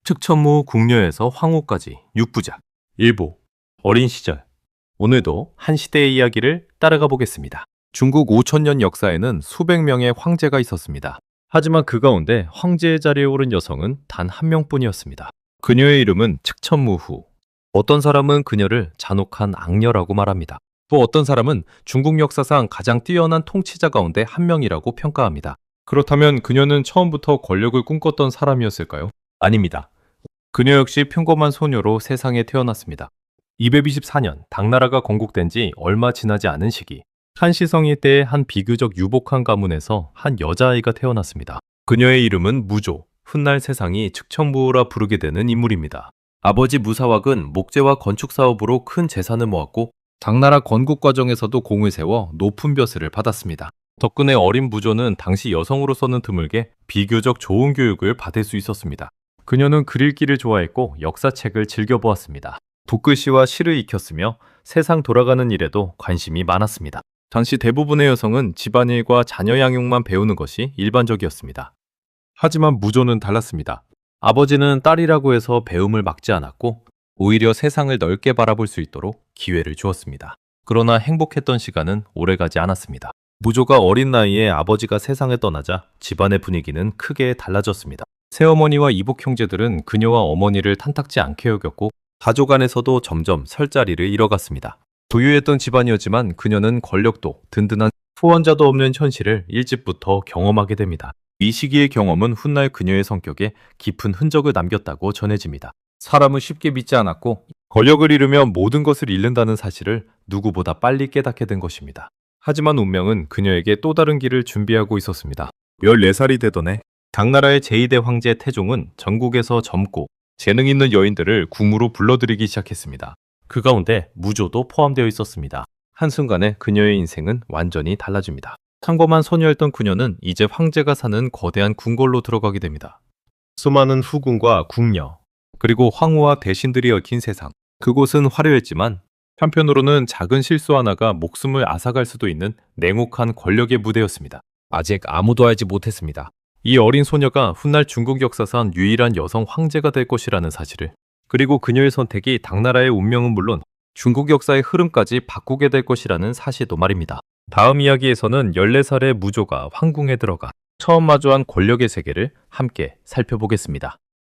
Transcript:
측천무 궁녀에서 황후까지 6부작 일부 어린 시절. 오늘도 한 시대의 이야기를 따라가 보겠습니다. 중국 5000년 역사에는 수백 명의 황제가 있었습니다. 하지만 그 가운데 황제의 자리에 오른 여성은 단 한 명뿐이었습니다. 그녀의 이름은 측천무후. 어떤 사람은 그녀를 잔혹한 악녀라고 말합니다. 또 어떤 사람은 중국 역사상 가장 뛰어난 통치자 가운데 한 명이라고 평가합니다. 그렇다면 그녀는 처음부터 권력을 꿈꿨던 사람이었을까요? 아닙니다. 그녀 역시 평범한 소녀로 세상에 태어났습니다. 224년 당나라가 건국된 지 얼마 지나지 않은 시기, 한시성이 때의 한 비교적 유복한 가문에서 한 여자아이가 태어났습니다. 그녀의 이름은 무조, 훗날 세상이 측천무후라 부르게 되는 인물입니다. 아버지 무사왁은 목재와 건축 사업으로 큰 재산을 모았고 당나라 건국 과정에서도 공을 세워 높은 벼슬을 받았습니다. 덕분에 어린 무조는 당시 여성으로서는 드물게 비교적 좋은 교육을 받을 수 있었습니다. 그녀는 글 읽기를 좋아했고 역사책을 즐겨보았습니다. 붓글씨와 시를 익혔으며 세상 돌아가는 일에도 관심이 많았습니다. 당시 대부분의 여성은 집안일과 자녀 양육만 배우는 것이 일반적이었습니다. 하지만 무조는 달랐습니다. 아버지는 딸이라고 해서 배움을 막지 않았고 오히려 세상을 넓게 바라볼 수 있도록 기회를 주었습니다. 그러나 행복했던 시간은 오래가지 않았습니다. 무조가 어린 나이에 아버지가 세상을 떠나자 집안의 분위기는 크게 달라졌습니다. 새어머니와 이복 형제들은 그녀와 어머니를 탐탁지 않게 여겼고 가족 안에서도 점점 설 자리를 잃어갔습니다. 부유했던 집안이었지만 그녀는 권력도 든든한 후원자도 없는 현실을 일찍부터 경험하게 됩니다. 이 시기의 경험은 훗날 그녀의 성격에 깊은 흔적을 남겼다고 전해집니다. 사람을 쉽게 믿지 않았고 권력을 잃으면 모든 것을 잃는다는 사실을 누구보다 빨리 깨닫게 된 것입니다. 하지만 운명은 그녀에게 또 다른 길을 준비하고 있었습니다. 14살이 되던 해 당나라의 제2대 황제 태종은 전국에서 젊고 재능 있는 여인들을 궁으로 불러들이기 시작했습니다. 그 가운데 무조도 포함되어 있었습니다. 한순간에 그녀의 인생은 완전히 달라집니다. 평범한 소녀였던 그녀는 이제 황제가 사는 거대한 궁궐로 들어가게 됩니다. 수많은 후궁과 궁녀, 그리고 황후와 대신들이 얽힌 세상. 그곳은 화려했지만 한편으로는 작은 실수 하나가 목숨을 앗아갈 수도 있는 냉혹한 권력의 무대였습니다. 아직 아무도 알지 못했습니다. 이 어린 소녀가 훗날 중국 역사상 유일한 여성 황제가 될 것이라는 사실을, 그리고 그녀의 선택이 당나라의 운명은 물론 중국 역사의 흐름까지 바꾸게 될 것이라는 사실도 말입니다. 다음 이야기에서는 14살의 무조가 황궁에 들어가 처음 마주한 권력의 세계를 함께 살펴보겠습니다.